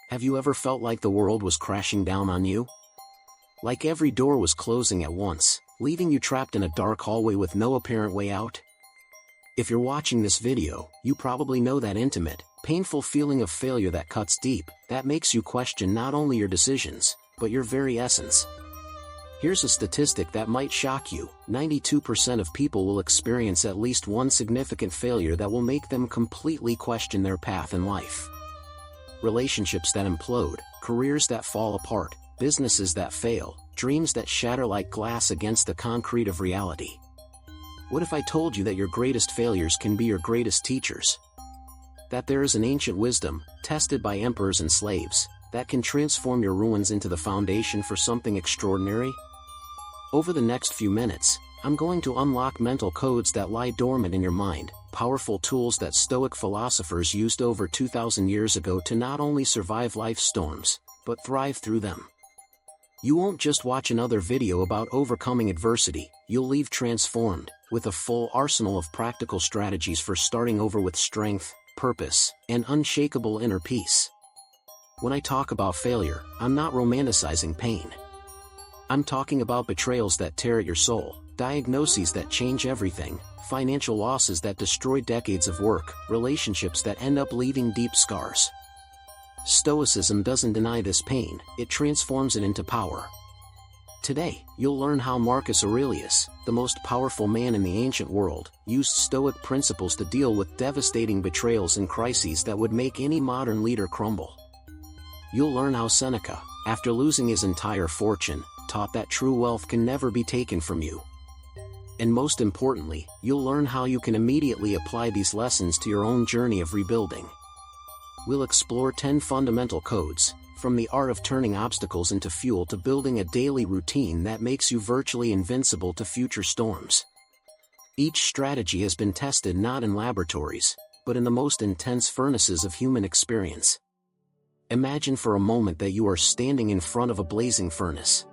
Have you ever felt like the world was crashing down on you? Like every door was closing at once, leaving you trapped in a dark hallway with no apparent way out? If you're watching this video, you probably know that intimate, painful feeling of failure that cuts deep, that makes you question not only your decisions, but your very essence. Here's a statistic that might shock you: 92% of people will experience at least one significant failure that will make them completely question their path in life. Relationships that implode, careers that fall apart, businesses that fail, dreams that shatter like glass against the concrete of reality. What if I told you that your greatest failures can be your greatest teachers? That there is an ancient wisdom, tested by emperors and slaves, that can transform your ruins into the foundation for something extraordinary? Over the next few minutes, I'm going to unlock mental codes that lie dormant in your mind, powerful tools that Stoic philosophers used over 2,000 years ago to not only survive life's storms, but thrive through them. You won't just watch another video about overcoming adversity, you'll leave transformed, with a full arsenal of practical strategies for starting over with strength, purpose, and unshakable inner peace. When I talk about failure, I'm not romanticizing pain. I'm talking about betrayals that tear at your soul, diagnoses that change everything, financial losses that destroy decades of work, relationships that end up leaving deep scars. Stoicism doesn't deny this pain, it transforms it into power. Today, you'll learn how Marcus Aurelius, the most powerful man in the ancient world, used Stoic principles to deal with devastating betrayals and crises that would make any modern leader crumble. You'll learn how Seneca, after losing his entire fortune, taught that true wealth can never be taken from you. And most importantly, you'll learn how you can immediately apply these lessons to your own journey of rebuilding. We'll explore 10 fundamental codes, from the art of turning obstacles into fuel to building a daily routine that makes you virtually invincible to future storms. Each strategy has been tested not in laboratories, but in the most intense furnaces of human experience. Imagine for a moment that you are standing in front of a blazing furnace.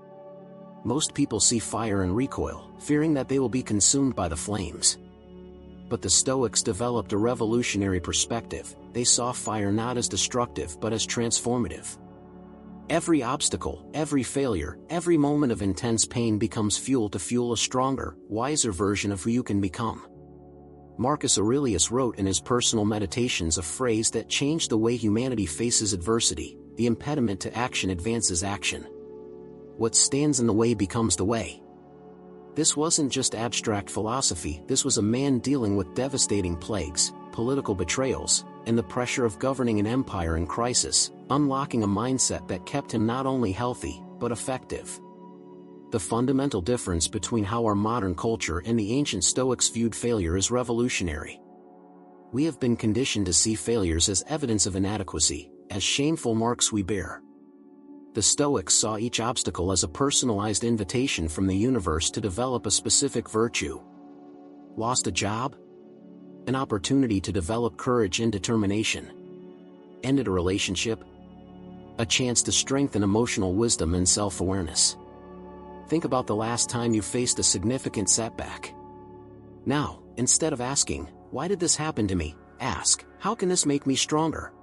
Most people see fire and recoil, fearing that they will be consumed by the flames. But the Stoics developed a revolutionary perspective. They saw fire not as destructive but as transformative. Every obstacle, every failure, every moment of intense pain becomes fuel to fuel a stronger, wiser version of who you can become. Marcus Aurelius wrote in his personal meditations a phrase that changed the way humanity faces adversity: the impediment to action advances action. What stands in the way becomes the way. This wasn't just abstract philosophy, this was a man dealing with devastating plagues, political betrayals, and the pressure of governing an empire in crisis, unlocking a mindset that kept him not only healthy, but effective. The fundamental difference between how our modern culture and the ancient Stoics viewed failure is revolutionary. We have been conditioned to see failures as evidence of inadequacy, as shameful marks we bear. The Stoics saw each obstacle as a personalized invitation from the universe to develop a specific virtue. Lost a job? An opportunity to develop courage and determination. Ended a relationship? A chance to strengthen emotional wisdom and self-awareness. Think about the last time you faced a significant setback. Now, instead of asking, "Why did this happen to me?" ask, "How can this make me stronger?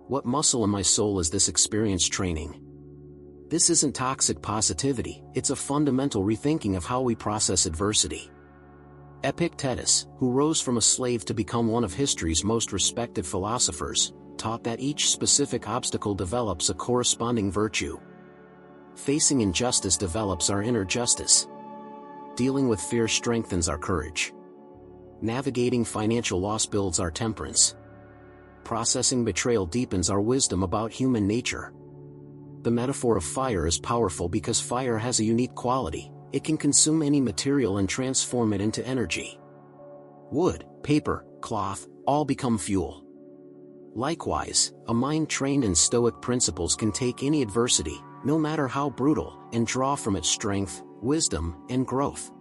What muscle in my soul is this experience training?" This isn't toxic positivity, it's a fundamental rethinking of how we process adversity. Epictetus, who rose from a slave to become one of history's most respected philosophers, taught that each specific obstacle develops a corresponding virtue. Facing injustice develops our inner justice. Dealing with fear strengthens our courage. Navigating financial loss builds our temperance. Processing betrayal deepens our wisdom about human nature. The metaphor of fire is powerful because fire has a unique quality: it can consume any material and transform it into energy. Wood, paper, cloth, all become fuel. Likewise, a mind trained in Stoic principles can take any adversity, no matter how brutal, and draw from it strength, wisdom, and growth.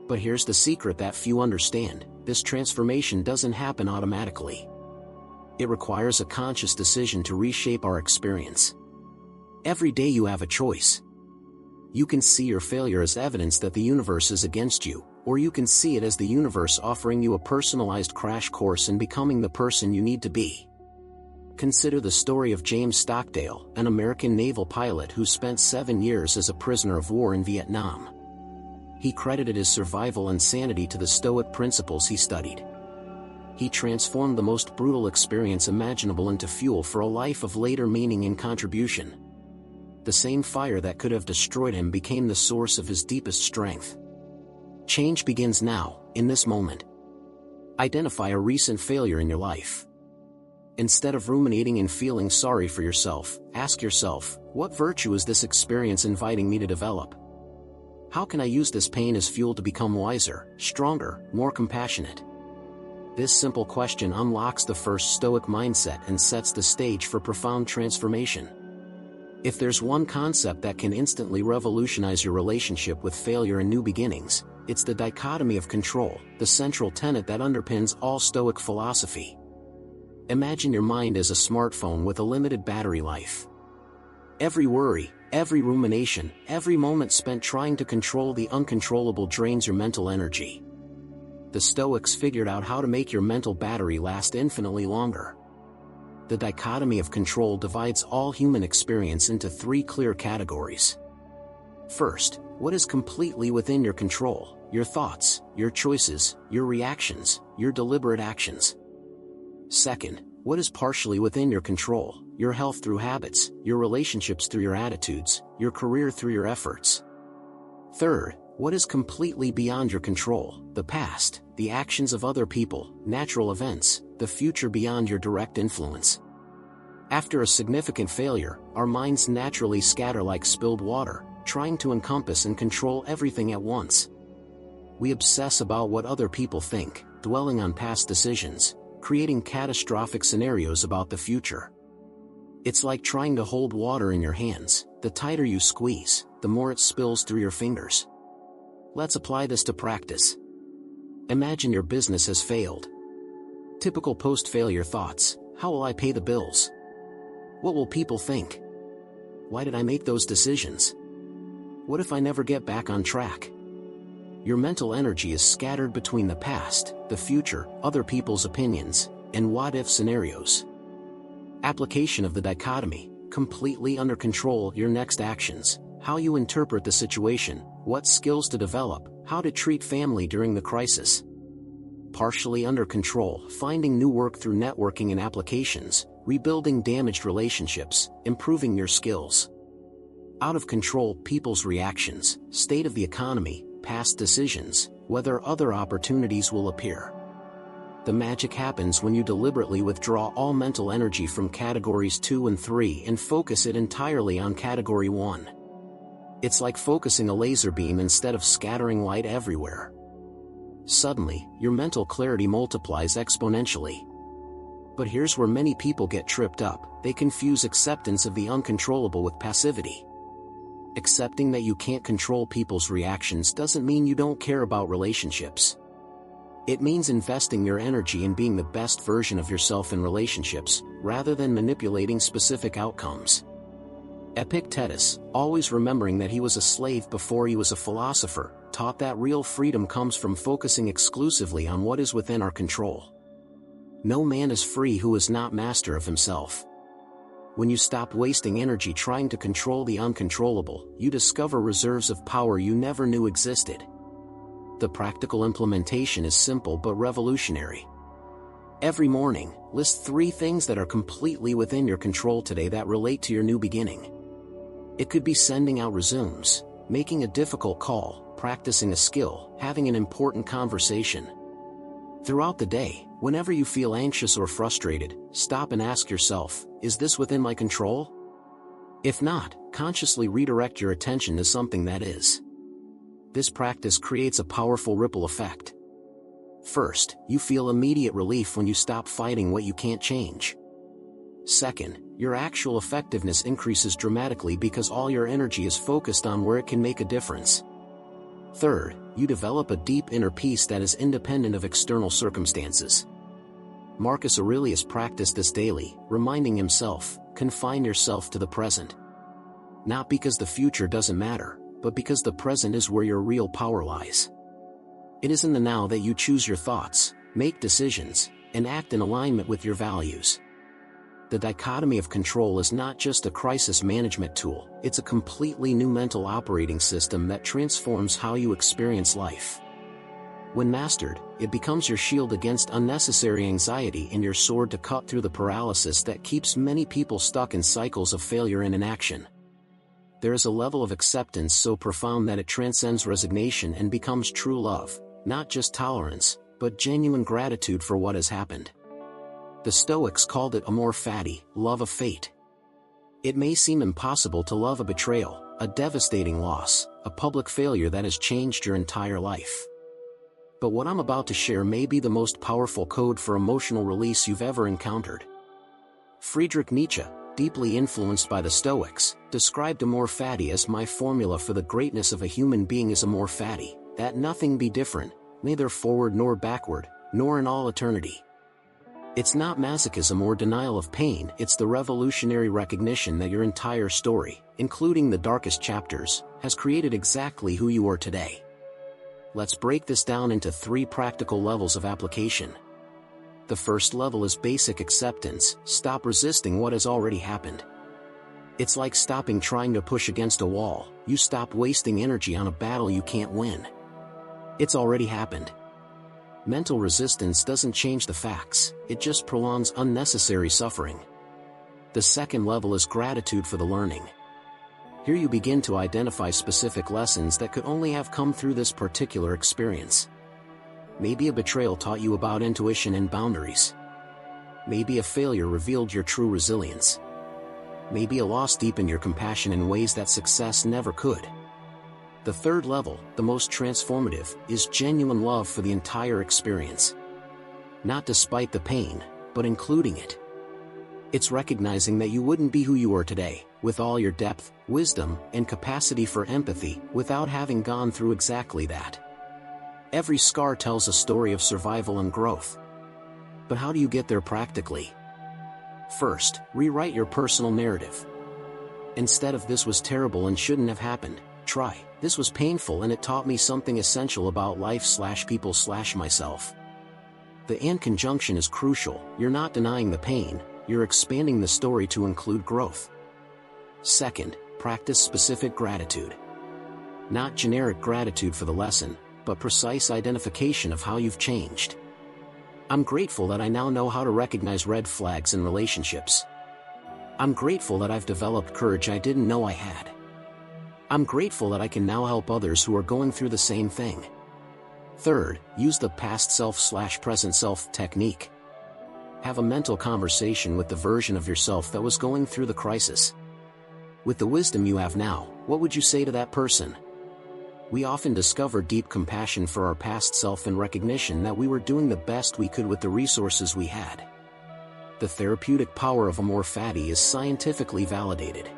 But here's the secret that few understand: this transformation doesn't happen automatically. It requires a conscious decision to reshape our experience. Every day you have a choice. You can see your failure as evidence that the universe is against you, or you can see it as the universe offering you a personalized crash course in becoming the person you need to be. Consider the story of James Stockdale, an American naval pilot who spent 7 years as a prisoner of war in Vietnam. He credited his survival and sanity to the Stoic principles he studied. He transformed the most brutal experience imaginable into fuel for a life of later meaning and contribution. The same fire that could have destroyed him became the source of his deepest strength. Change begins now, in this moment. Identify a recent failure in your life. Instead of ruminating and feeling sorry for yourself, ask yourself, what virtue is this experience inviting me to develop? How can I use this pain as fuel to become wiser, stronger, more compassionate? This simple question unlocks the first Stoic mindset and sets the stage for profound transformation. If there's one concept that can instantly revolutionize your relationship with failure and new beginnings, it's the dichotomy of control, the central tenet that underpins all Stoic philosophy. Imagine your mind as a smartphone with a limited battery life. Every worry, every rumination, every moment spent trying to control the uncontrollable drains your mental energy. The Stoics figured out how to make your mental battery last infinitely longer. The dichotomy of control divides all human experience into 3 clear categories. First, what is completely within your control: your thoughts, your choices, your reactions, your deliberate actions. Second, what is partially within your control: your health through habits, your relationships through your attitudes, your career through your efforts. Third, what is completely beyond your control: the past, the actions of other people, natural events, the future beyond your direct influence. After a significant failure, our minds naturally scatter like spilled water, trying to encompass and control everything at once. We obsess about what other people think, dwelling on past decisions, creating catastrophic scenarios about the future. It's like trying to hold water in your hands. The tighter you squeeze, the more it spills through your fingers. Let's apply this to practice. Imagine your business has failed. Typical post-failure thoughts: how will I pay the bills? What will people think? Why did I make those decisions? What if I never get back on track? Your mental energy is scattered between the past, the future, other people's opinions, and what-if scenarios. Application of the dichotomy: completely under control your next actions, how you interpret the situation, what skills to develop, how to treat family during the crisis. Partially under control: finding new work through networking and applications, rebuilding damaged relationships, improving your skills. Out of control: people's reactions, state of the economy, past decisions, whether other opportunities will appear. The magic happens when you deliberately withdraw all mental energy from categories 2 and 3 and focus it entirely on category 1. It's like focusing a laser beam instead of scattering light everywhere. Suddenly, your mental clarity multiplies exponentially. But here's where many people get tripped up: they confuse acceptance of the uncontrollable with passivity. Accepting that you can't control people's reactions doesn't mean you don't care about relationships. It means investing your energy in being the best version of yourself in relationships, rather than manipulating specific outcomes. Epictetus, always remembering that he was a slave before he was a philosopher, taught that real freedom comes from focusing exclusively on what is within our control. No man is free who is not master of himself. When you stop wasting energy trying to control the uncontrollable, you discover reserves of power you never knew existed. The practical implementation is simple but revolutionary. Every morning, list 3 things that are completely within your control today that relate to your new beginning. It could be sending out resumes, making a difficult call, practicing a skill, having an important conversation. Throughout the day, whenever you feel anxious or frustrated, stop and ask yourself, is this within my control? If not, consciously redirect your attention to something that is. This practice creates a powerful ripple effect. First, you feel immediate relief when you stop fighting what you can't change. Second, your actual effectiveness increases dramatically because all your energy is focused on where it can make a difference. Third, you develop a deep inner peace that is independent of external circumstances. Marcus Aurelius practiced this daily, reminding himself, confine yourself to the present. Not because the future doesn't matter, but because the present is where your real power lies. It is in the now that you choose your thoughts, make decisions, and act in alignment with your values. the Dichotomy of Control is not just a crisis management tool, it's a completely new mental operating system that transforms how you experience life. When mastered, it becomes your shield against unnecessary anxiety and your sword to cut through the paralysis that keeps many people stuck in cycles of failure and inaction. There is a level of acceptance so profound that it transcends resignation and becomes true love, not just tolerance, but genuine gratitude for what has happened. The Stoics called it amor fati, love of fate. It may seem impossible to love a betrayal, a devastating loss, a public failure that has changed your entire life. But what I'm about to share may be the most powerful code for emotional release you've ever encountered. Friedrich Nietzsche, deeply influenced by the Stoics, described amor fati as my formula for the greatness of a human being is amor fati, that nothing be different, neither forward nor backward, nor in all eternity. It's not masochism or denial of pain, it's the revolutionary recognition that your entire story, including the darkest chapters, has created exactly who you are today. Let's break this down into 3 practical levels of application. The first level is basic acceptance. Stop resisting what has already happened. It's like stopping trying to push against a wall. You stop wasting energy on a battle you can't win. It's already happened. Mental resistance doesn't change the facts, it just prolongs unnecessary suffering. The second level is gratitude for the learning. Here you begin to identify specific lessons that could only have come through this particular experience. Maybe a betrayal taught you about intuition and boundaries. Maybe a failure revealed your true resilience. Maybe a loss deepened your compassion in ways that success never could. The third level, the most transformative, is genuine love for the entire experience. Not despite the pain, but including it. It's recognizing that you wouldn't be who you are today, with all your depth, wisdom, and capacity for empathy, without having gone through exactly that. Every scar tells a story of survival and growth. But how do you get there practically? First, rewrite your personal narrative. Instead of "this was terrible and shouldn't have happened," try, "this was painful and it taught me something essential about life/people/myself." The "and" conjunction is crucial. You're not denying the pain, you're expanding the story to include growth. Second, practice specific gratitude. Not generic gratitude for the lesson, but precise identification of how you've changed. I'm grateful that I now know how to recognize red flags in relationships. I'm grateful that I've developed courage I didn't know I had. I'm grateful that I can now help others who are going through the same thing. Third, use the past self/present self technique. Have a mental conversation with the version of yourself that was going through the crisis. With the wisdom you have now, what would you say to that person? We often discover deep compassion for our past self in recognition that we were doing the best we could with the resources we had. The therapeutic power of amor fati is scientifically validated.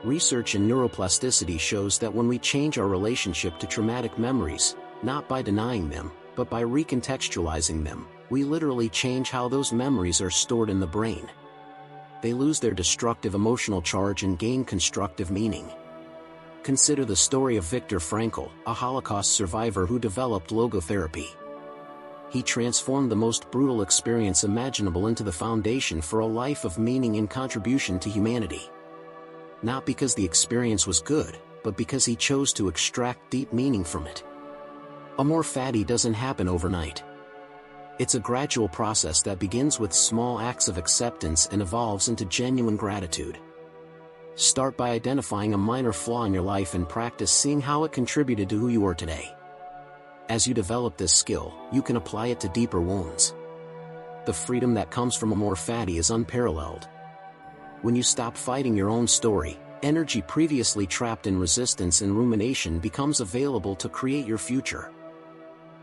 Research in neuroplasticity shows that when we change our relationship to traumatic memories, not by denying them, but by recontextualizing them, we literally change how those memories are stored in the brain. They lose their destructive emotional charge and gain constructive meaning. Consider the story of Viktor Frankl, a Holocaust survivor who developed logotherapy. He transformed the most brutal experience imaginable into the foundation for a life of meaning and contribution to humanity. Not because the experience was good, but because he chose to extract deep meaning from it. Amor fati doesn't happen overnight. It's a gradual process that begins with small acts of acceptance and evolves into genuine gratitude. Start by identifying a minor flaw in your life and practice seeing how it contributed to who you are today. As you develop this skill, you can apply it to deeper wounds. The freedom that comes from amor fati is unparalleled. When you stop fighting your own story, energy previously trapped in resistance and rumination becomes available to create your future.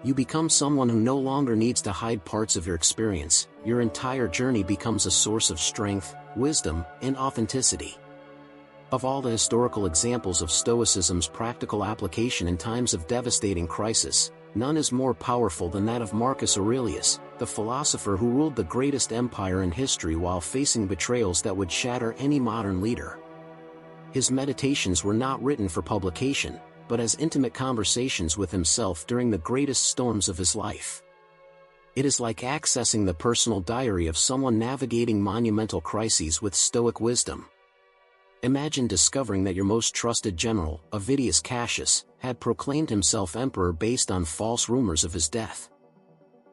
You become someone who no longer needs to hide parts of your experience. Your entire journey becomes a source of strength, wisdom, and authenticity. Of all the historical examples of Stoicism's practical application in times of devastating crisis, none is more powerful than that of Marcus Aurelius, the philosopher who ruled the greatest empire in history while facing betrayals that would shatter any modern leader. His meditations were not written for publication, but as intimate conversations with himself during the greatest storms of his life. It is like accessing the personal diary of someone navigating monumental crises with stoic wisdom. Imagine discovering that your most trusted general, Avidius Cassius, had proclaimed himself emperor based on false rumors of his death.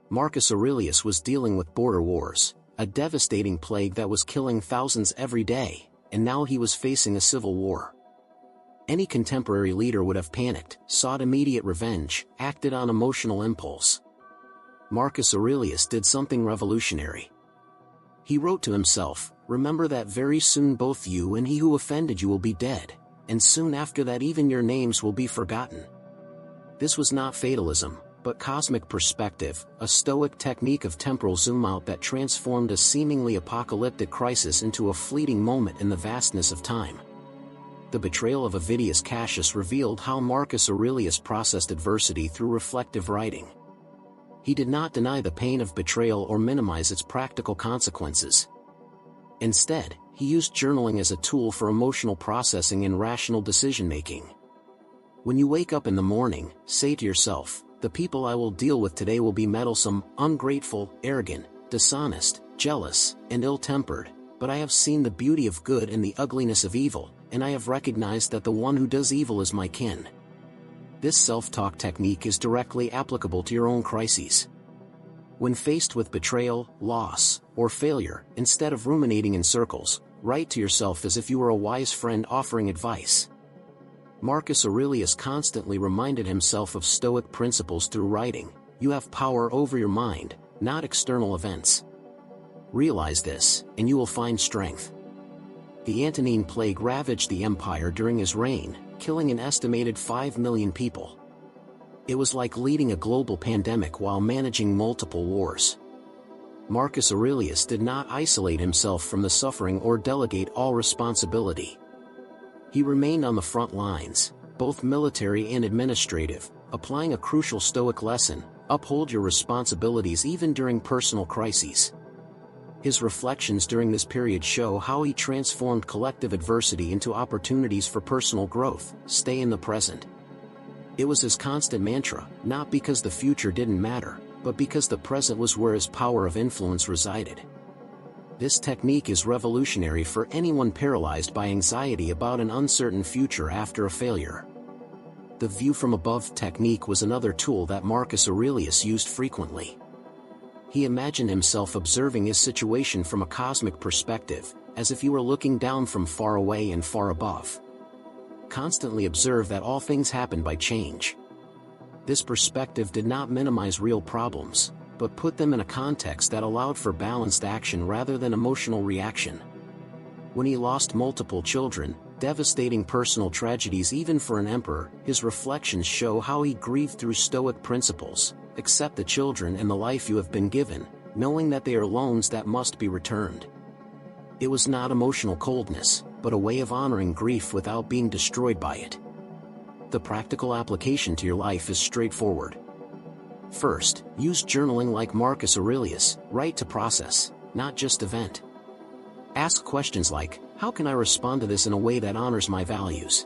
Marcus Aurelius was dealing with border wars, a devastating plague that was killing thousands every day, and now he was facing a civil war. Any contemporary leader would have panicked, sought immediate revenge, acted on emotional impulse. Marcus Aurelius did something revolutionary. He wrote to himself, "Remember that very soon both you and he who offended you will be dead, and soon after that even your names will be forgotten." This was not fatalism, but cosmic perspective, a stoic technique of temporal zoom-out that transformed a seemingly apocalyptic crisis into a fleeting moment in the vastness of time. The betrayal of Avidius Cassius revealed how Marcus Aurelius processed adversity through reflective writing. He did not deny the pain of betrayal or minimize its practical consequences. Instead, he used journaling as a tool for emotional processing and rational decision-making. When you wake up in the morning, say to yourself, "The people I will deal with today will be meddlesome, ungrateful, arrogant, dishonest, jealous, and ill-tempered, but I have seen the beauty of good and the ugliness of evil, and I have recognized that the one who does evil is my kin." This self-talk technique is directly applicable to your own crises. When faced with betrayal, loss, or failure, instead of ruminating in circles, write to yourself as if you were a wise friend offering advice. Marcus Aurelius constantly reminded himself of Stoic principles through writing. You have power over your mind, not external events. Realize this, and you will find strength. The Antonine Plague ravaged the empire during his reign, killing an estimated 5 million people. It was like leading a global pandemic while managing multiple wars. Marcus Aurelius did not isolate himself from the suffering or delegate all responsibility. He remained on the front lines, both military and administrative, applying a crucial Stoic lesson: uphold your responsibilities even during personal crises. His reflections during this period show how he transformed collective adversity into opportunities for personal growth. Stay in the present. It was his constant mantra, not because the future didn't matter, but because the present was where his power of influence resided. This technique is revolutionary for anyone paralyzed by anxiety about an uncertain future after a failure. The view from above technique was another tool that Marcus Aurelius used frequently. He imagined himself observing his situation from a cosmic perspective, as if he were looking down from far away and far above. Constantly observe that all things happen by change. This perspective did not minimize real problems, but put them in a context that allowed for balanced action rather than emotional reaction. When he lost multiple children, devastating personal tragedies even for an emperor, his reflections show how he grieved through Stoic principles. Accept the children and the life you have been given, knowing that they are loans that must be returned. It was not emotional coldness, but a way of honoring grief without being destroyed by it. The practical application to your life is straightforward. First, use journaling like Marcus Aurelius. Write to process, not just event. Ask questions like, how can I respond to this in a way that honors my values?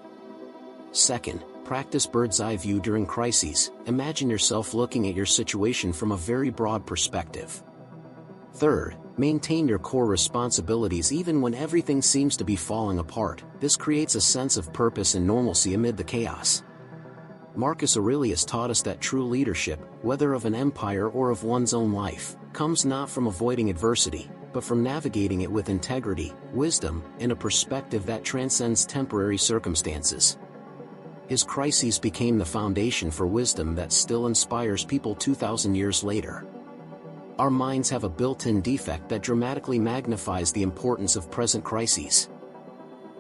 Second, practice bird's-eye view during crises. Imagine yourself looking at your situation from a very broad perspective. Third, maintain your core responsibilities even when everything seems to be falling apart. This creates a sense of purpose and normalcy amid the chaos. Marcus Aurelius taught us that true leadership, whether of an empire or of one's own life, comes not from avoiding adversity, but from navigating it with integrity, wisdom, and a perspective that transcends temporary circumstances. His crises became the foundation for wisdom that still inspires people 2,000 years later. Our minds have a built-in defect that dramatically magnifies the importance of present crises.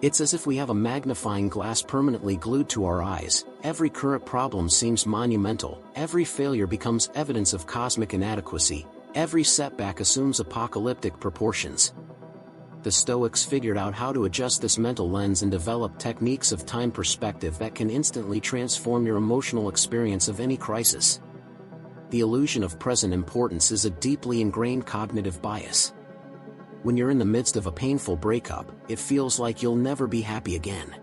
It's as if we have a magnifying glass permanently glued to our eyes. Every current problem seems monumental, every failure becomes evidence of cosmic inadequacy, every setback assumes apocalyptic proportions. The Stoics figured out how to adjust this mental lens and develop techniques of time perspective that can instantly transform your emotional experience of any crisis. The illusion of present importance is a deeply ingrained cognitive bias. When you're in the midst of a painful breakup, it feels like you'll never be happy again.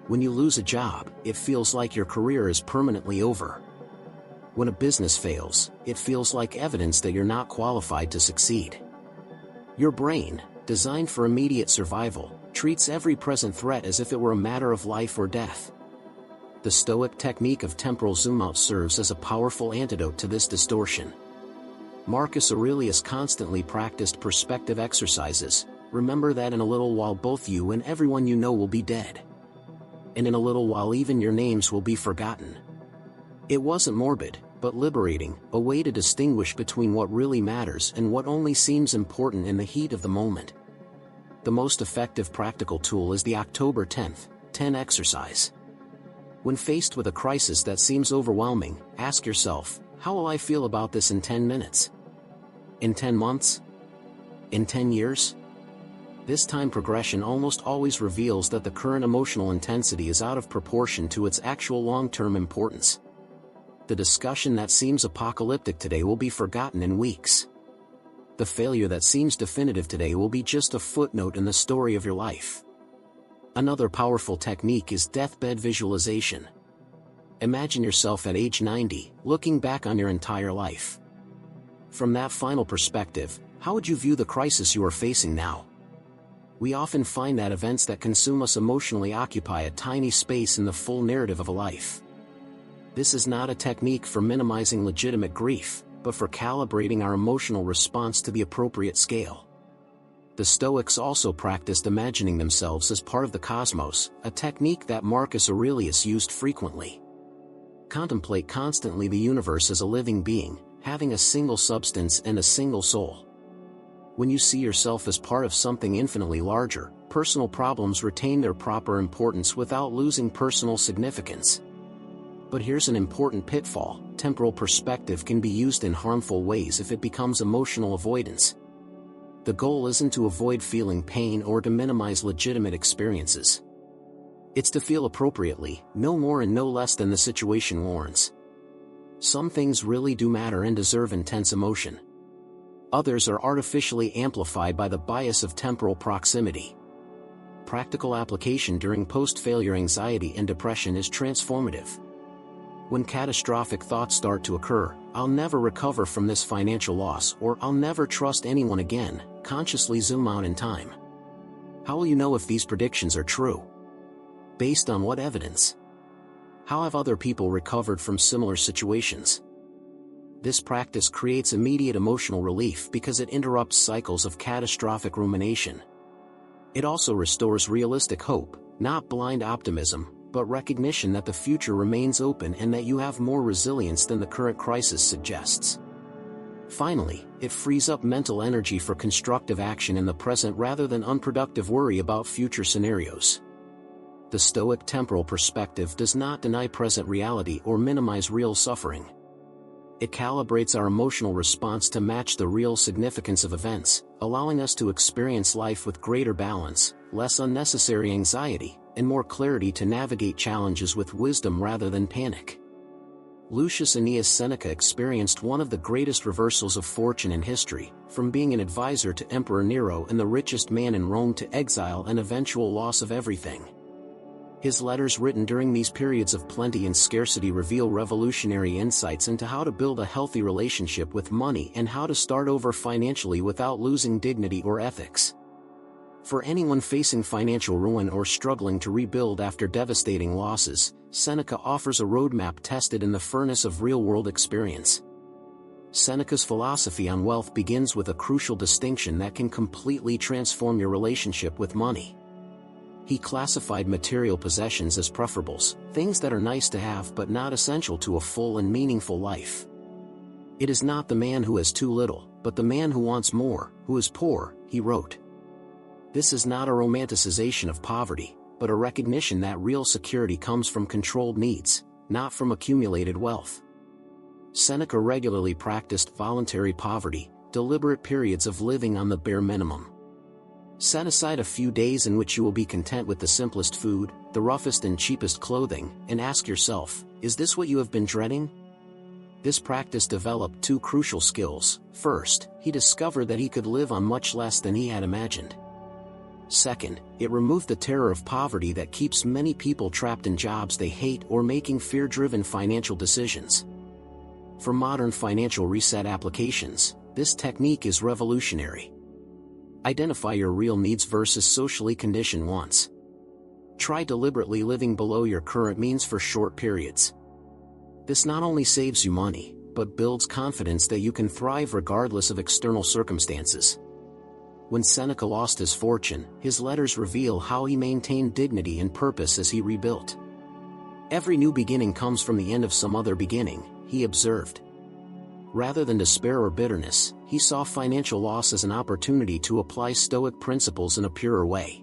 When you lose a job, it feels like your career is permanently over. When a business fails, it feels like evidence that you're not qualified to succeed. Your brain, designed for immediate survival, treats every present threat as if it were a matter of life or death. The Stoic technique of temporal zoom-out serves as a powerful antidote to this distortion. Marcus Aurelius constantly practiced perspective exercises. Remember that in a little while both you and everyone you know will be dead. And in a little while even your names will be forgotten. It wasn't morbid, but liberating, a way to distinguish between what really matters and what only seems important in the heat of the moment. The most effective practical tool is the October 10th, 10 exercise. When faced with a crisis that seems overwhelming, ask yourself, how will I feel about this in 10 minutes? In 10 months? In 10 years? This time progression almost always reveals that the current emotional intensity is out of proportion to its actual long-term importance. The discussion that seems apocalyptic today will be forgotten in weeks. The failure that seems definitive today will be just a footnote in the story of your life. Another powerful technique is deathbed visualization. Imagine yourself at age 90, looking back on your entire life. From that final perspective, how would you view the crisis you are facing now? We often find that events that consume us emotionally occupy a tiny space in the full narrative of a life. This is not a technique for minimizing legitimate grief, but for calibrating our emotional response to the appropriate scale. The Stoics also practiced imagining themselves as part of the cosmos, a technique that Marcus Aurelius used frequently. Contemplate constantly the universe as a living being, having a single substance and a single soul. When you see yourself as part of something infinitely larger, personal problems retain their proper importance without losing personal significance. But here's an important pitfall: temporal perspective can be used in harmful ways if it becomes emotional avoidance. The goal isn't to avoid feeling pain or to minimize legitimate experiences. It's to feel appropriately, no more and no less than the situation warrants. Some things really do matter and deserve intense emotion. Others are artificially amplified by the bias of temporal proximity. Practical application during post-failure anxiety and depression is transformative. When catastrophic thoughts start to occur, "I'll never recover from this financial loss," or "I'll never trust anyone again," consciously zoom out in time. How will you know if these predictions are true? Based on what evidence? How have other people recovered from similar situations? This practice creates immediate emotional relief because it interrupts cycles of catastrophic rumination. It also restores realistic hope, not blind optimism, but recognition that the future remains open and that you have more resilience than the current crisis suggests. Finally, it frees up mental energy for constructive action in the present rather than unproductive worry about future scenarios. The Stoic temporal perspective does not deny present reality or minimize real suffering. It calibrates our emotional response to match the real significance of events, allowing us to experience life with greater balance, less unnecessary anxiety, and more clarity to navigate challenges with wisdom rather than panic. Lucius Annaeus Seneca experienced one of the greatest reversals of fortune in history, from being an advisor to Emperor Nero and the richest man in Rome to exile and eventual loss of everything. His letters written during these periods of plenty and scarcity reveal revolutionary insights into how to build a healthy relationship with money and how to start over financially without losing dignity or ethics. For anyone facing financial ruin or struggling to rebuild after devastating losses, Seneca offers a roadmap tested in the furnace of real-world experience. Seneca's philosophy on wealth begins with a crucial distinction that can completely transform your relationship with money. He classified material possessions as preferables, things that are nice to have but not essential to a full and meaningful life. It is not the man who has too little, but the man who wants more, who is poor, he wrote. This is not a romanticization of poverty, but a recognition that real security comes from controlled needs, not from accumulated wealth. Seneca regularly practiced voluntary poverty, deliberate periods of living on the bare minimum. Set aside a few days in which you will be content with the simplest food, the roughest and cheapest clothing, and ask yourself, is this what you have been dreading? This practice developed two crucial skills. First, he discovered that he could live on much less than he had imagined. Second, it removed the terror of poverty that keeps many people trapped in jobs they hate or making fear-driven financial decisions. For modern financial reset applications, this technique is revolutionary. Identify your real needs versus socially conditioned wants. Try deliberately living below your current means for short periods. This not only saves you money, but builds confidence that you can thrive regardless of external circumstances. When Seneca lost his fortune, his letters reveal how he maintained dignity and purpose as he rebuilt. Every new beginning comes from the end of some other beginning, he observed. Rather than despair or bitterness, he saw financial loss as an opportunity to apply Stoic principles in a purer way.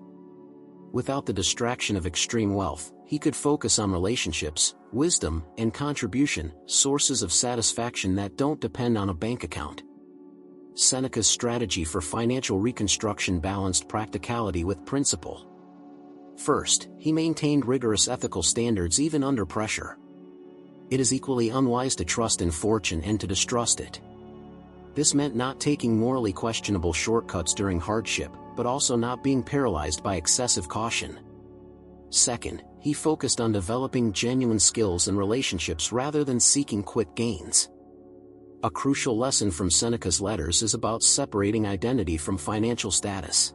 Without the distraction of extreme wealth, he could focus on relationships, wisdom, and contribution, sources of satisfaction that don't depend on a bank account. Seneca's strategy for financial reconstruction balanced practicality with principle. First, he maintained rigorous ethical standards even under pressure. It is equally unwise to trust in fortune and to distrust it. This meant not taking morally questionable shortcuts during hardship, but also not being paralyzed by excessive caution. Second, he focused on developing genuine skills and relationships rather than seeking quick gains. A crucial lesson from Seneca's letters is about separating identity from financial status.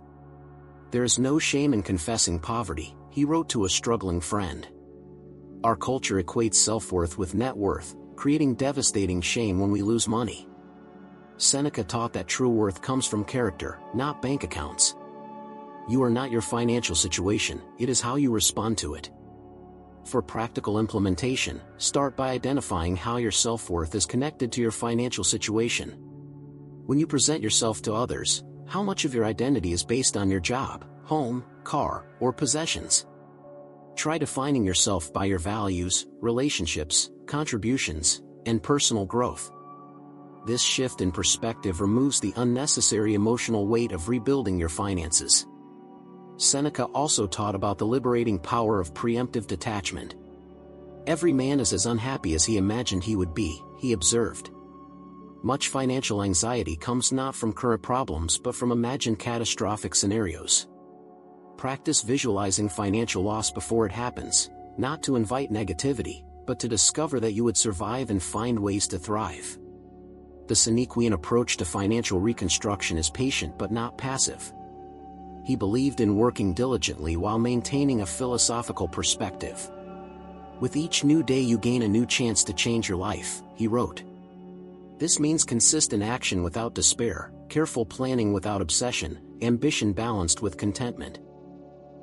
There is no shame in confessing poverty, he wrote to a struggling friend. Our culture equates self-worth with net worth, creating devastating shame when we lose money. Seneca taught that true worth comes from character, not bank accounts. You are not your financial situation, it is how you respond to it. For practical implementation, start by identifying how your self-worth is connected to your financial situation. When you present yourself to others, how much of your identity is based on your job, home, car, or possessions? Try defining yourself by your values, relationships, contributions, and personal growth. This shift in perspective removes the unnecessary emotional weight of rebuilding your finances. Seneca also taught about the liberating power of preemptive detachment. Every man is as unhappy as he imagined he would be, he observed. Much financial anxiety comes not from current problems but from imagined catastrophic scenarios. Practice visualizing financial loss before it happens, not to invite negativity, but to discover that you would survive and find ways to thrive. The Senecan approach to financial reconstruction is patient but not passive. He believed in working diligently while maintaining a philosophical perspective. With each new day you gain a new chance to change your life, he wrote. This means consistent action without despair, careful planning without obsession, ambition balanced with contentment.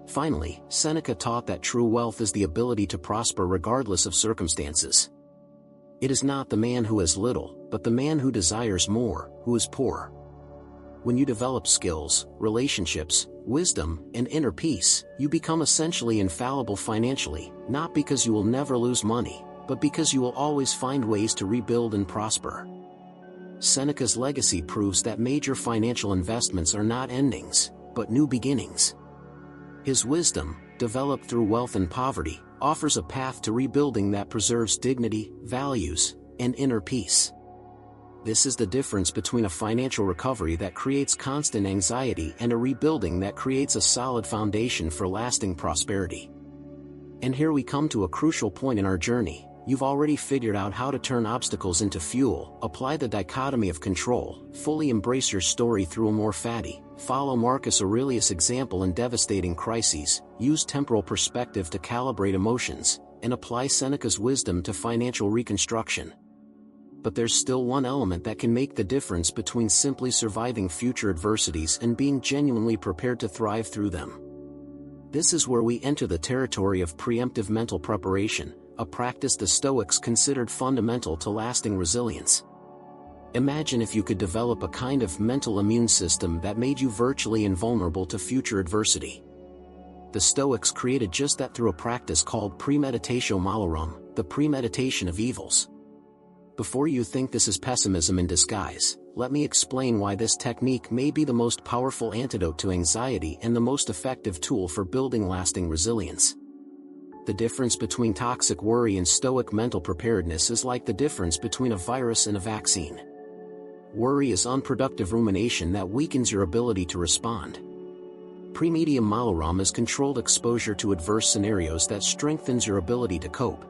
Finally, Seneca taught that true wealth is the ability to prosper regardless of circumstances. It is not the man who has little, but the man who desires more, who is poor. When you develop skills, relationships, wisdom, and inner peace, you become essentially infallible financially, not because you will never lose money, but because you will always find ways to rebuild and prosper. Seneca's legacy proves that major financial investments are not endings, but new beginnings. His wisdom, developed through wealth and poverty, offers a path to rebuilding that preserves dignity, values, and inner peace. This is the difference between a financial recovery that creates constant anxiety and a rebuilding that creates a solid foundation for lasting prosperity. And here we come to a crucial point in our journey. You've already figured out how to turn obstacles into fuel, apply the dichotomy of control, fully embrace your story through a more fatty, follow Marcus Aurelius' example in devastating crises, use temporal perspective to calibrate emotions, and apply Seneca's wisdom to financial reconstruction. But there's still one element that can make the difference between simply surviving future adversities and being genuinely prepared to thrive through them. This is where we enter the territory of preemptive mental preparation, a practice the Stoics considered fundamental to lasting resilience. Imagine if you could develop a kind of mental immune system that made you virtually invulnerable to future adversity. The Stoics created just that through a practice called premeditatio malorum, the premeditation of evils. Before you think this is pessimism in disguise, let me explain why this technique may be the most powerful antidote to anxiety and the most effective tool for building lasting resilience. The difference between toxic worry and Stoic mental preparedness is like the difference between a virus and a vaccine. Worry is unproductive rumination that weakens your ability to respond. Premedium malorum is controlled exposure to adverse scenarios that strengthens your ability to cope.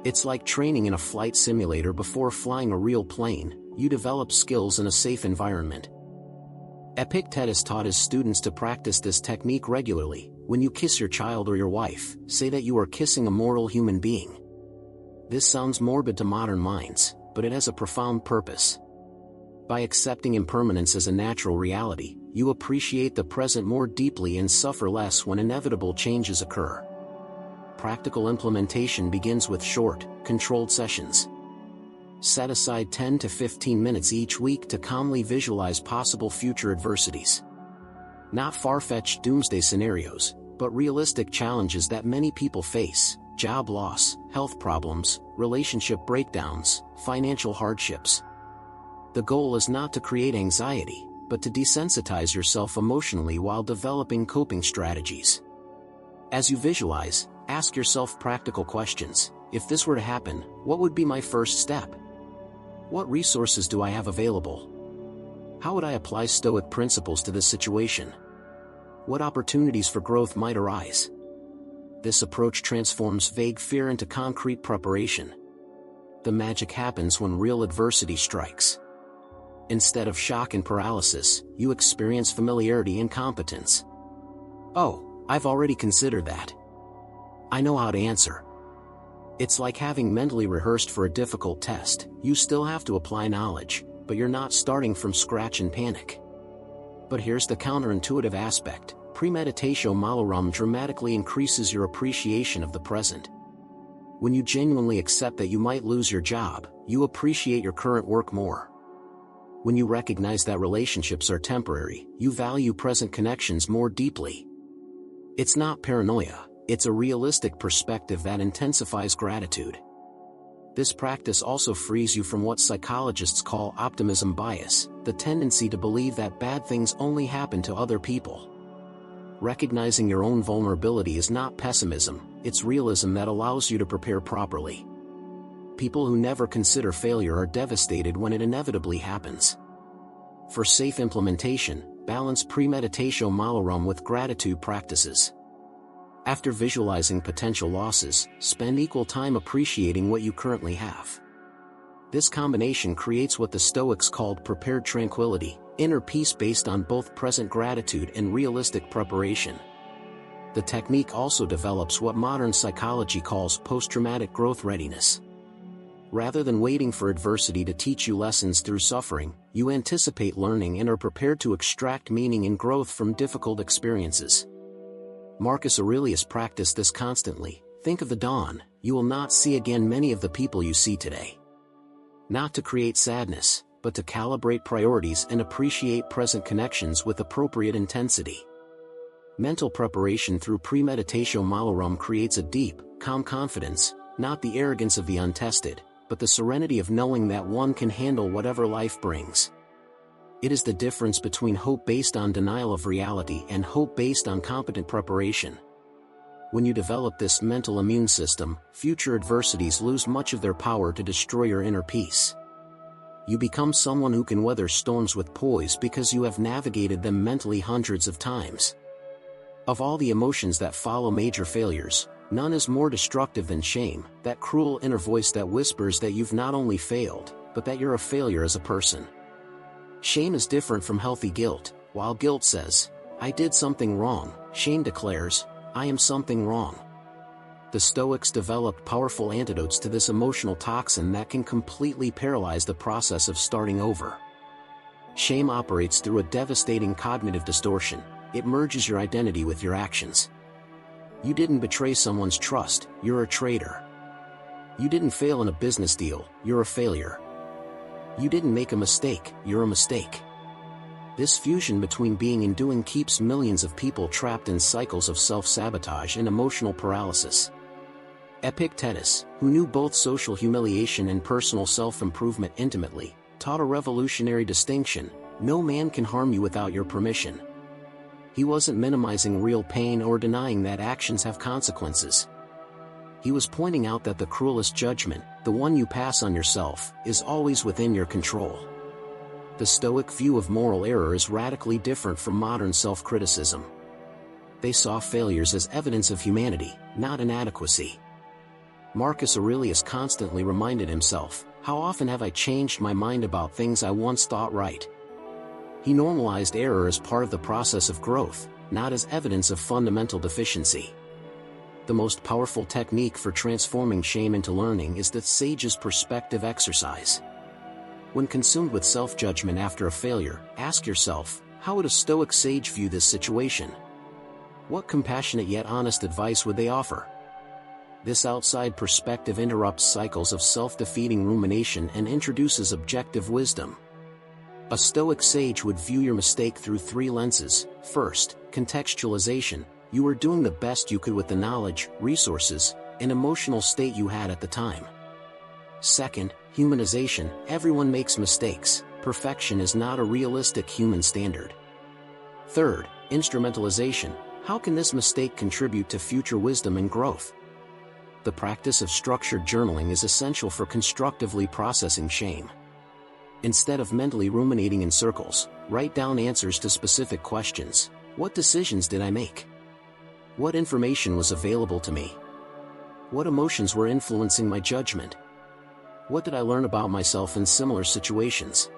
It's like training in a flight simulator before flying a real plane. You develop skills in a safe environment. Epictetus taught his students to practice this technique regularly. When you kiss your child or your wife, say that you are kissing a mortal human being. This sounds morbid to modern minds, but it has a profound purpose. By accepting impermanence as a natural reality, you appreciate the present more deeply and suffer less when inevitable changes occur. Practical implementation begins with short, controlled sessions. Set aside 10 to 15 minutes each week to calmly visualize possible future adversities. Not far-fetched doomsday scenarios, but realistic challenges that many people face: job loss, health problems, relationship breakdowns, financial hardships. The goal is not to create anxiety, but to desensitize yourself emotionally while developing coping strategies. As you visualize, ask yourself practical questions. If this were to happen, what would be my first step? What resources do I have available? How would I apply Stoic principles to this situation? What opportunities for growth might arise? This approach transforms vague fear into concrete preparation. The magic happens when real adversity strikes. Instead of shock and paralysis, you experience familiarity and competence. Oh, I've already considered that. I know how to answer. It's like having mentally rehearsed for a difficult test. You still have to apply knowledge, but you're not starting from scratch in panic. But here's the counterintuitive aspect. Premeditatio malorum dramatically increases your appreciation of the present. When you genuinely accept that you might lose your job, you appreciate your current work more. When you recognize that relationships are temporary, you value present connections more deeply. It's not paranoia. It's a realistic perspective that intensifies gratitude. This practice also frees you from what psychologists call optimism bias, the tendency to believe that bad things only happen to other people. Recognizing your own vulnerability is not pessimism, it's realism that allows you to prepare properly. People who never consider failure are devastated when it inevitably happens. For safe implementation, balance premeditatio malorum with gratitude practices. After visualizing potential losses, spend equal time appreciating what you currently have. This combination creates what the Stoics called prepared tranquility, inner peace based on both present gratitude and realistic preparation. The technique also develops what modern psychology calls post-traumatic growth readiness. Rather than waiting for adversity to teach you lessons through suffering, you anticipate learning and are prepared to extract meaning and growth from difficult experiences. Marcus Aurelius practiced this constantly. Think of the dawn, you will not see again many of the people you see today. Not to create sadness, but to calibrate priorities and appreciate present connections with appropriate intensity. Mental preparation through premeditatio malorum creates a deep, calm confidence, not the arrogance of the untested, but the serenity of knowing that one can handle whatever life brings. It is the difference between hope based on denial of reality and hope based on competent preparation. When you develop this mental immune system, future adversities lose much of their power to destroy your inner peace. You become someone who can weather storms with poise because you have navigated them mentally hundreds of times. Of all the emotions that follow major failures, none is more destructive than shame, that cruel inner voice that whispers that you've not only failed, but that you're a failure as a person. Shame is different from healthy guilt. While guilt says, I did something wrong, shame declares, I am something wrong. The Stoics developed powerful antidotes to this emotional toxin that can completely paralyze the process of starting over. Shame operates through a devastating cognitive distortion. It merges your identity with your actions. You didn't betray someone's trust, you're a traitor. You didn't fail in a business deal, you're a failure. You didn't make a mistake, you're a mistake. This fusion between being and doing keeps millions of people trapped in cycles of self-sabotage and emotional paralysis. Epictetus, who knew both social humiliation and personal self-improvement intimately, taught a revolutionary distinction: no man can harm you without your permission. He wasn't minimizing real pain or denying that actions have consequences. He was pointing out that the cruelest judgment, the one you pass on yourself, is always within your control. The Stoic view of moral error is radically different from modern self-criticism. They saw failures as evidence of humanity, not inadequacy. Marcus Aurelius constantly reminded himself, "How often have I changed my mind about things I once thought right?" He normalized error as part of the process of growth, not as evidence of fundamental deficiency. The most powerful technique for transforming shame into learning is the sage's perspective exercise. When consumed with self-judgment after a failure, ask yourself, how would a Stoic sage view this situation? What compassionate yet honest advice would they offer? This outside perspective interrupts cycles of self-defeating rumination and introduces objective wisdom. A Stoic sage would view your mistake through three lenses. First, contextualization. You were doing the best you could with the knowledge, resources, and emotional state you had at the time. Second, humanization. Everyone makes mistakes. Perfection is not a realistic human standard. Third, instrumentalization. How can this mistake contribute to future wisdom and growth? The practice of structured journaling is essential for constructively processing shame. Instead of mentally ruminating in circles, write down answers to specific questions. What decisions did I make? What information was available to me? What emotions were influencing my judgment? What did I learn about myself in similar situations?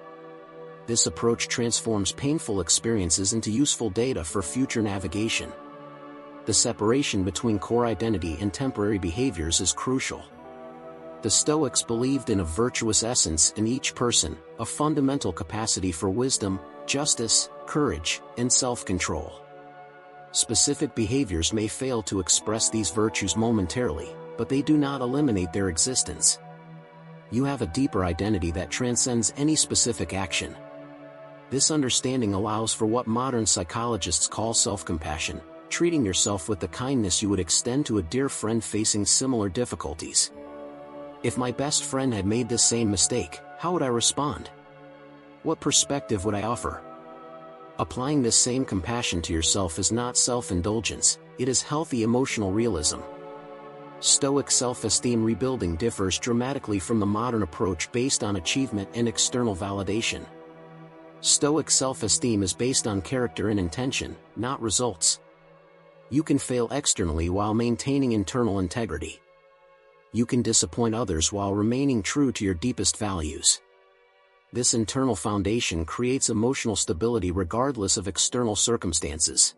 This approach transforms painful experiences into useful data for future navigation. The separation between core identity and temporary behaviors is crucial. The Stoics believed in a virtuous essence in each person, a fundamental capacity for wisdom, justice, courage, and self-control. Specific behaviors may fail to express these virtues momentarily, but they do not eliminate their existence. You have a deeper identity that transcends any specific action. This understanding allows for what modern psychologists call self-compassion, treating yourself with the kindness you would extend to a dear friend facing similar difficulties. If my best friend had made this same mistake, how would I respond? What perspective would I offer? Applying this same compassion to yourself is not self-indulgence, it is healthy emotional realism. Stoic self-esteem rebuilding differs dramatically from the modern approach based on achievement and external validation. Stoic self-esteem is based on character and intention, not results. You can fail externally while maintaining internal integrity. You can disappoint others while remaining true to your deepest values. This internal foundation creates emotional stability regardless of external circumstances.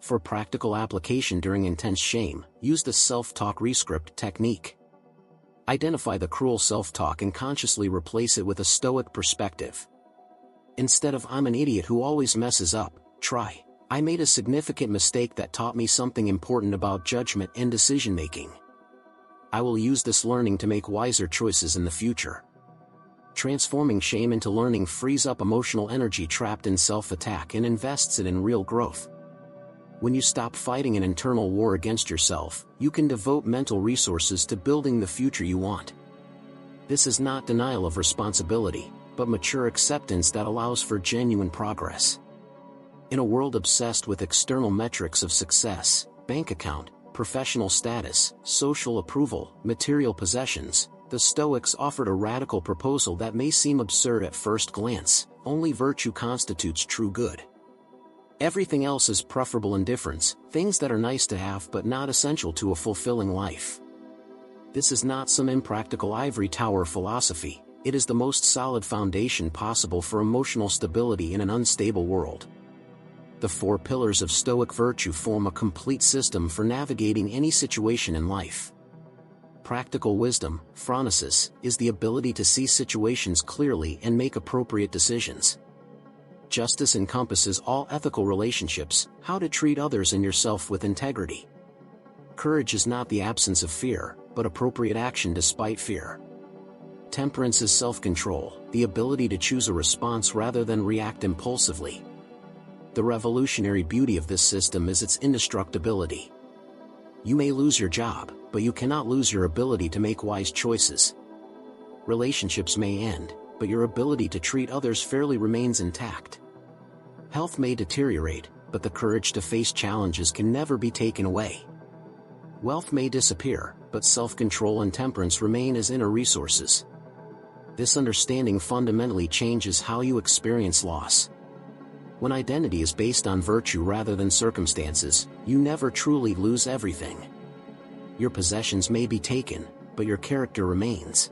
For practical application during intense shame, use the self-talk rescript technique. Identify the cruel self-talk and consciously replace it with a Stoic perspective. Instead of "I'm an idiot who always messes up," try, "I made a significant mistake that taught me something important about judgment and decision-making. I will use this learning to make wiser choices in the future." Transforming shame into learning frees up emotional energy trapped in self-attack and invests it in real growth. When you stop fighting an internal war against yourself, you can devote mental resources to building the future you want. This is not denial of responsibility, but mature acceptance that allows for genuine progress. In a world obsessed with external metrics of success, bank account, professional status, social approval, material possessions, the Stoics offered a radical proposal that may seem absurd at first glance: only virtue constitutes true good. Everything else is preferable indifference, things that are nice to have but not essential to a fulfilling life. This is not some impractical ivory tower philosophy, it is the most solid foundation possible for emotional stability in an unstable world. The four pillars of Stoic virtue form a complete system for navigating any situation in life. Practical wisdom, phronesis, is the ability to see situations clearly and make appropriate decisions. Justice encompasses all ethical relationships, how to treat others and yourself with integrity. Courage is not the absence of fear, but appropriate action despite fear. Temperance is self-control, the ability to choose a response rather than react impulsively. The revolutionary beauty of this system is its indestructibility. You may lose your job, but you cannot lose your ability to make wise choices. Relationships may end, but your ability to treat others fairly remains intact. Health may deteriorate, but the courage to face challenges can never be taken away. Wealth may disappear, but self-control and temperance remain as inner resources. This understanding fundamentally changes how you experience loss. When identity is based on virtue rather than circumstances, you never truly lose everything. Your possessions may be taken, but your character remains.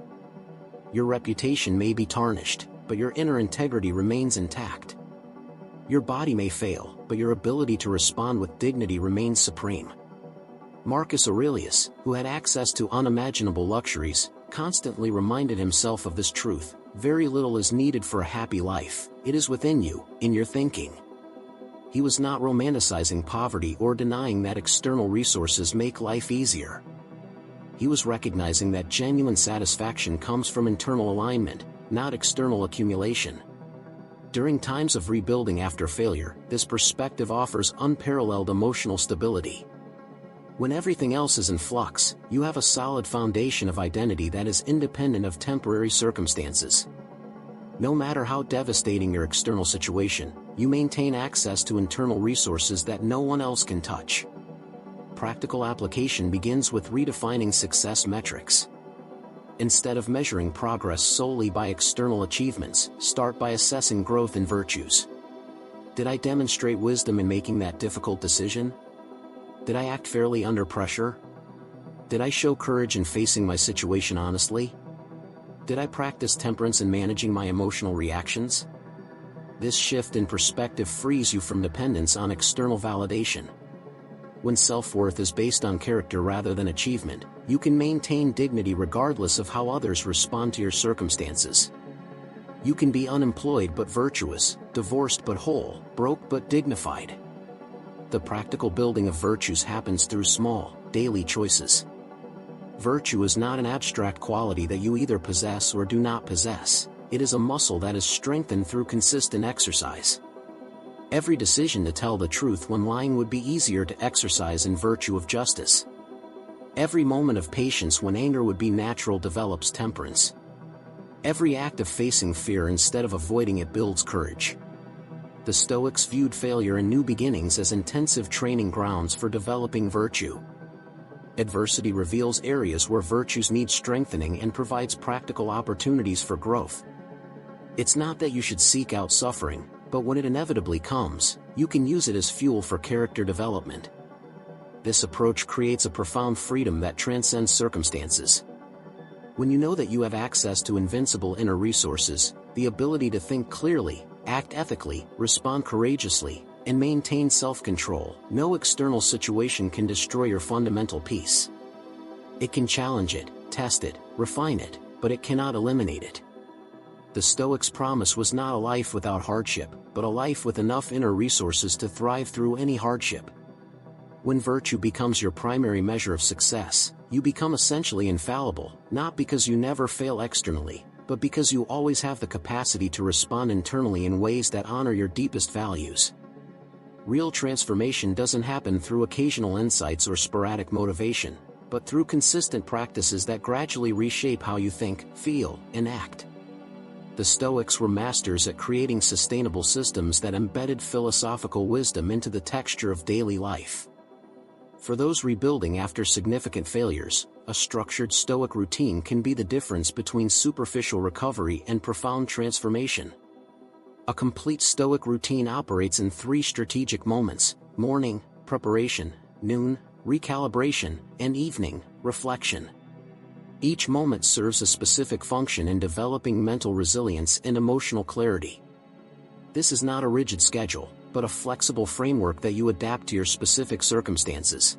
Your reputation may be tarnished, but your inner integrity remains intact. Your body may fail, but your ability to respond with dignity remains supreme. Marcus Aurelius, who had access to unimaginable luxuries, constantly reminded himself of this truth: very little is needed for a happy life, it is within you, in your thinking. He was not romanticizing poverty or denying that external resources make life easier. He was recognizing that genuine satisfaction comes from internal alignment, not external accumulation. During times of rebuilding after failure, this perspective offers unparalleled emotional stability. When everything else is in flux, you have a solid foundation of identity that is independent of temporary circumstances. No matter how devastating your external situation, you maintain access to internal resources that no one else can touch. Practical application begins with redefining success metrics. Instead of measuring progress solely by external achievements, start by assessing growth in virtues. Did I demonstrate wisdom in making that difficult decision? Did I act fairly under pressure? Did I show courage in facing my situation honestly? Did I practice temperance in managing my emotional reactions? This shift in perspective frees you from dependence on external validation. When self-worth is based on character rather than achievement, you can maintain dignity regardless of how others respond to your circumstances. You can be unemployed but virtuous, divorced but whole, broke but dignified. The practical building of virtues happens through small, daily choices. Virtue is not an abstract quality that you either possess or do not possess. It is a muscle that is strengthened through consistent exercise. Every decision to tell the truth when lying would be easier to exercise in virtue of justice. Every moment of patience when anger would be natural develops temperance. Every act of facing fear instead of avoiding it builds courage. The Stoics viewed failure and new beginnings as intensive training grounds for developing virtue. Adversity reveals areas where virtues need strengthening and provides practical opportunities for growth. It's not that you should seek out suffering, but when it inevitably comes, you can use it as fuel for character development. This approach creates a profound freedom that transcends circumstances. When you know that you have access to invincible inner resources, the ability to think clearly, act ethically, respond courageously, and maintain self-control, no external situation can destroy your fundamental peace. It can challenge it, test it, refine it, but it cannot eliminate it. The Stoics' promise was not a life without hardship, but a life with enough inner resources to thrive through any hardship. When virtue becomes your primary measure of success, you become essentially infallible, not because you never fail externally, but because you always have the capacity to respond internally in ways that honor your deepest values. Real transformation doesn't happen through occasional insights or sporadic motivation, but through consistent practices that gradually reshape how you think, feel, and act. The Stoics were masters at creating sustainable systems that embedded philosophical wisdom into the texture of daily life. For those rebuilding after significant failures, a structured Stoic routine can be the difference between superficial recovery and profound transformation. A complete Stoic routine operates in 3 strategic moments: morning, preparation; noon, recalibration; and evening, reflection. Each moment serves a specific function in developing mental resilience and emotional clarity. This is not a rigid schedule, but a flexible framework that you adapt to your specific circumstances.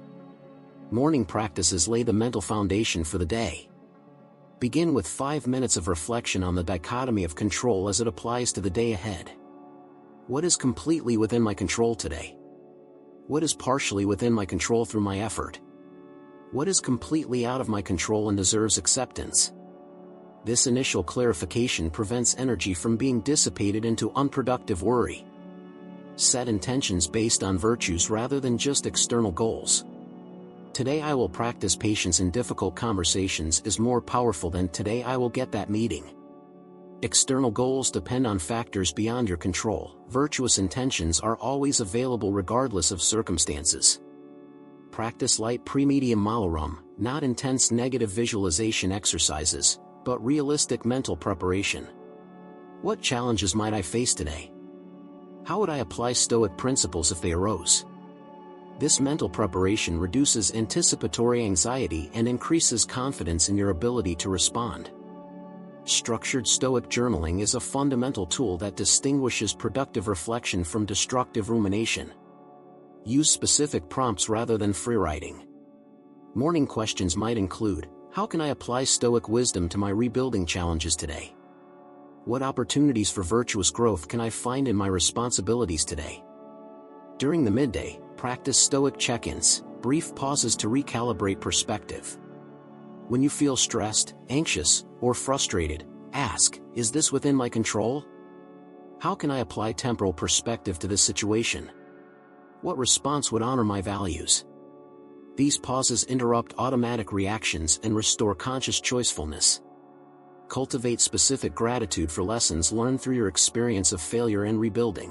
Morning practices lay the mental foundation for the day. Begin with 5 minutes of reflection on the dichotomy of control as it applies to the day ahead. What is completely within my control today? What is partially within my control through my effort? What is completely out of my control and deserves acceptance? This initial clarification prevents energy from being dissipated into unproductive worry. Set intentions based on virtues rather than just external goals. Today I will practice patience in difficult conversations is more powerful than today I will get that meeting. External goals depend on factors beyond your control. Virtuous intentions are always available regardless of circumstances. Practice light pre-medium malarum, not intense negative visualization exercises, but realistic mental preparation. What challenges might I face today? How would I apply Stoic principles if they arose? This mental preparation reduces anticipatory anxiety and increases confidence in your ability to respond. Structured Stoic journaling is a fundamental tool that distinguishes productive reflection from destructive rumination. Use specific prompts rather than free-writing. Morning questions might include, how can I apply Stoic wisdom to my rebuilding challenges today? What opportunities for virtuous growth can I find in my responsibilities today? During the midday, practice Stoic check-ins, brief pauses to recalibrate perspective. When you feel stressed, anxious, or frustrated, ask, is this within my control? How can I apply temporal perspective to this situation? What response would honor my values? These pauses interrupt automatic reactions and restore conscious choicefulness. Cultivate specific gratitude for lessons learned through your experience of failure and rebuilding.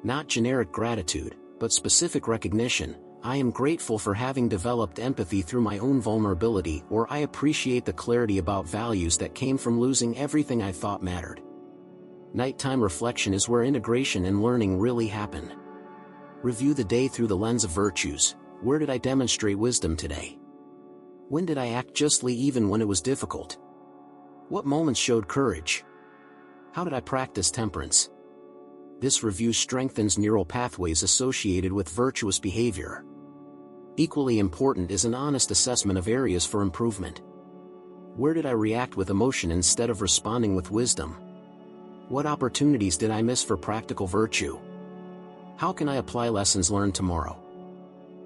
Not generic gratitude, but specific recognition. I am grateful for having developed empathy through my own vulnerability, or I appreciate the clarity about values that came from losing everything I thought mattered. Nighttime reflection is where integration and learning really happen. Review the day through the lens of virtues. Where did I demonstrate wisdom today? When did I act justly even when it was difficult? What moments showed courage? How did I practice temperance? This review strengthens neural pathways associated with virtuous behavior. Equally important is an honest assessment of areas for improvement. Where did I react with emotion instead of responding with wisdom? What opportunities did I miss for practical virtue? How can I apply lessons learned tomorrow?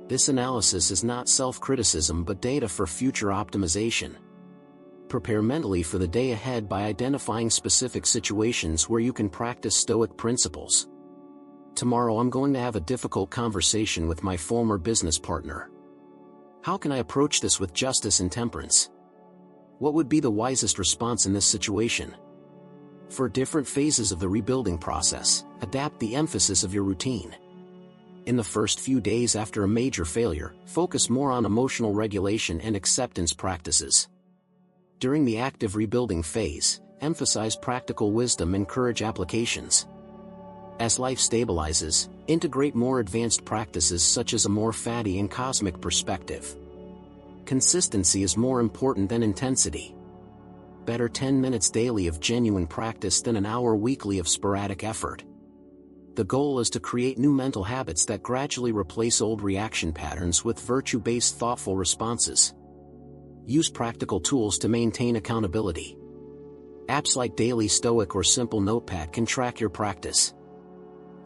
This analysis is not self-criticism but data for future optimization. Prepare mentally for the day ahead by identifying specific situations where you can practice Stoic principles. Tomorrow I'm going to have a difficult conversation with my former business partner. How can I approach this with justice and temperance? What would be the wisest response in this situation? For different phases of the rebuilding process, adapt the emphasis of your routine. In the first few days after a major failure, focus more on emotional regulation and acceptance practices. During the active rebuilding phase, emphasize practical wisdom and courage applications. As life stabilizes, integrate more advanced practices such as a more fatty and cosmic perspective. Consistency is more important than intensity. Better 10 minutes daily of genuine practice than an hour weekly of sporadic effort. The goal is to create new mental habits that gradually replace old reaction patterns with virtue-based thoughtful responses. Use practical tools to maintain accountability. Apps like Daily Stoic or Simple Notepad can track your practice.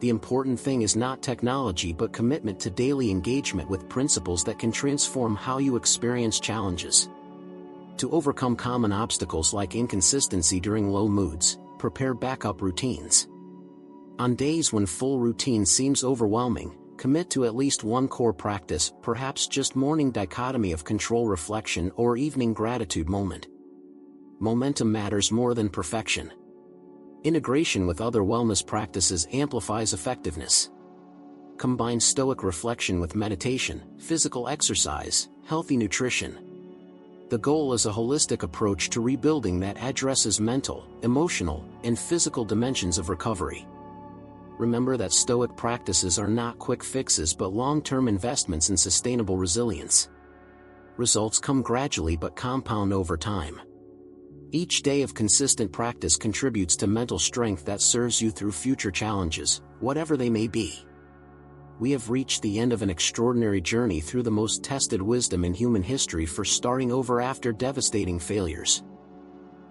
The important thing is not technology but commitment to daily engagement with principles that can transform how you experience challenges. To overcome common obstacles like inconsistency during low moods, prepare backup routines. On days when full routine seems overwhelming, commit to at least one core practice, perhaps just morning dichotomy of control reflection or evening gratitude moment. Momentum matters more than perfection. Integration with other wellness practices amplifies effectiveness. Combine Stoic reflection with meditation, physical exercise, healthy nutrition. The goal is a holistic approach to rebuilding that addresses mental, emotional, and physical dimensions of recovery. Remember that Stoic practices are not quick fixes but long-term investments in sustainable resilience. Results come gradually but compound over time. Each day of consistent practice contributes to mental strength that serves you through future challenges, whatever they may be. We have reached the end of an extraordinary journey through the most tested wisdom in human history for starting over after devastating failures.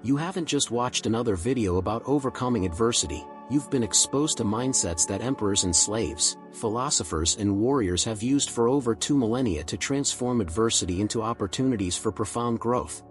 You haven't just watched another video about overcoming adversity, you've been exposed to mindsets that emperors and slaves, philosophers and warriors have used for over 2 millennia to transform adversity into opportunities for profound growth.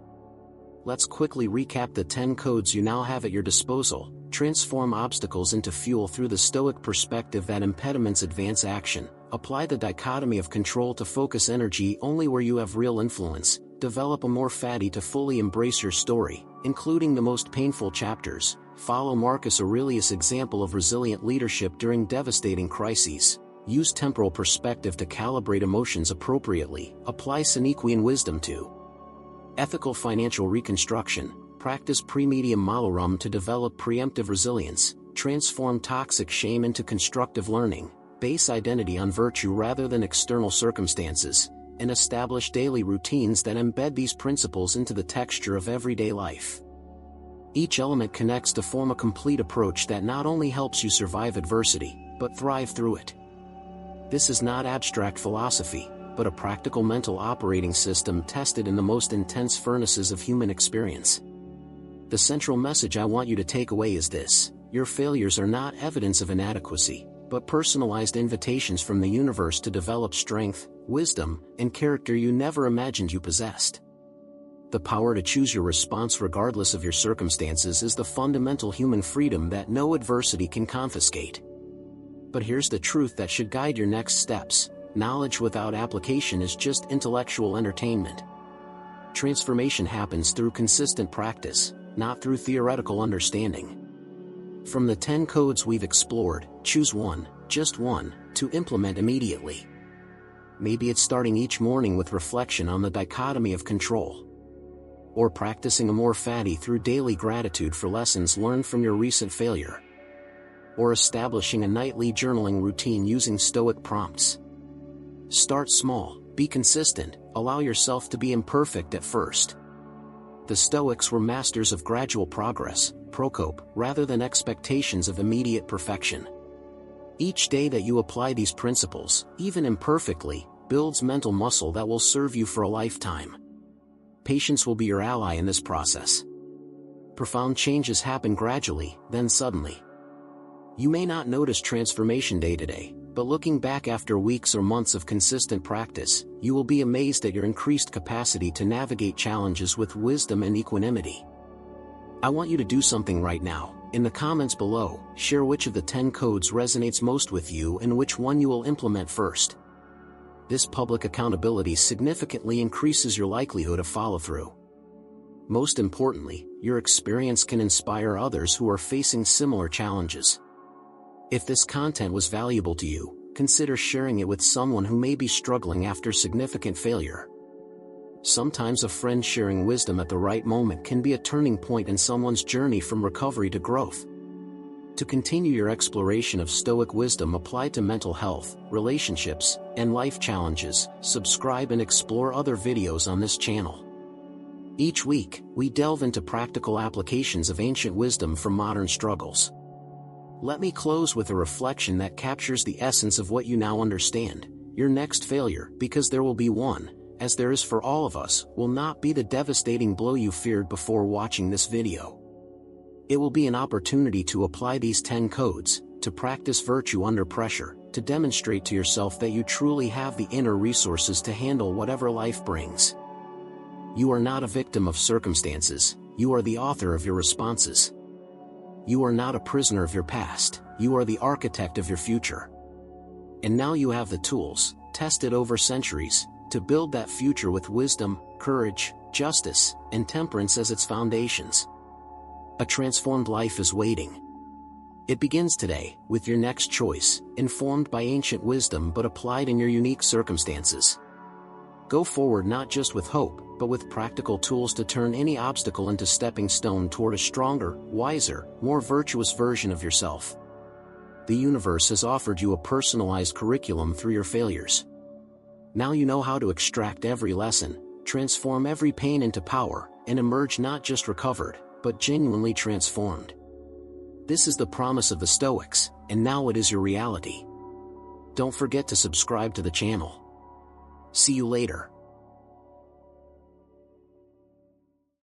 Let's quickly recap the 10 codes you now have at your disposal. Transform obstacles into fuel through the Stoic perspective that impediments advance action. Apply the dichotomy of control to focus energy only where you have real influence. Develop a more fatty to fully embrace your story, including the most painful chapters. Follow Marcus Aurelius' example of resilient leadership during devastating crises. Use temporal perspective to calibrate emotions appropriately. Apply Senecan wisdom to ethical financial reconstruction. Practice pre-medium malarum to develop preemptive resilience. Transform toxic shame into constructive learning. base identity on virtue rather than external circumstances, and establish daily routines that embed these principles into the texture of everyday life. Each element connects to form a complete approach that not only helps you survive adversity, but thrive through it. This is not abstract philosophy, but a practical mental operating system tested in the most intense furnaces of human experience. The central message I want you to take away is this: your failures are not evidence of inadequacy, but personalized invitations from the universe to develop strength, wisdom, and character you never imagined you possessed. The power to choose your response regardless of your circumstances is the fundamental human freedom that no adversity can confiscate. But here's the truth that should guide your next steps: knowledge without application is just intellectual entertainment. Transformation happens through consistent practice, not through theoretical understanding. From the 10 codes we've explored, choose one, just one, to implement immediately. Maybe it's starting each morning with reflection on the dichotomy of control. Or practicing a more fatty through daily gratitude for lessons learned from your recent failure. Or establishing a nightly journaling routine using Stoic prompts. Start small, be consistent, allow yourself to be imperfect at first. The Stoics were masters of gradual progress, procope, rather than expectations of immediate perfection. Each day that you apply these principles, even imperfectly, builds mental muscle that will serve you for a lifetime. Patience will be your ally in this process. Profound changes happen gradually, then suddenly. You may not notice transformation day to day, but looking back after weeks or months of consistent practice, you will be amazed at your increased capacity to navigate challenges with wisdom and equanimity. I want you to do something right now. In the comments below, share which of the 10 codes resonates most with you and which one you will implement first. This public accountability significantly increases your likelihood of follow-through. Most importantly, your experience can inspire others who are facing similar challenges. If this content was valuable to you, consider sharing it with someone who may be struggling after significant failure. Sometimes a friend sharing wisdom at the right moment can be a turning point in someone's journey from recovery to growth. To continue your exploration of Stoic wisdom applied to mental health, relationships, and life challenges, subscribe and explore other videos on this channel. Each week, we delve into practical applications of ancient wisdom from modern struggles. Let me close with a reflection that captures the essence of what you now understand. Your next failure, because there will be one, as there is for all of us, will not be the devastating blow you feared before watching this video. It will be an opportunity to apply these 10 codes, to practice virtue under pressure, to demonstrate to yourself that you truly have the inner resources to handle whatever life brings. You are not a victim of circumstances, you are the author of your responses. You are not a prisoner of your past, you are the architect of your future. And now you have the tools, tested over centuries, to build that future with wisdom, courage, justice, and temperance as its foundations. A transformed life is waiting. It begins today, with your next choice, informed by ancient wisdom but applied in your unique circumstances. Go forward not just with hope, but with practical tools to turn any obstacle into stepping stone toward a stronger, wiser, more virtuous version of yourself. The universe has offered you a personalized curriculum through your failures. Now you know how to extract every lesson, transform every pain into power, and emerge not just recovered, but genuinely transformed. This is the promise of the Stoics, and now it is your reality. Don't forget to subscribe to the channel. See you later.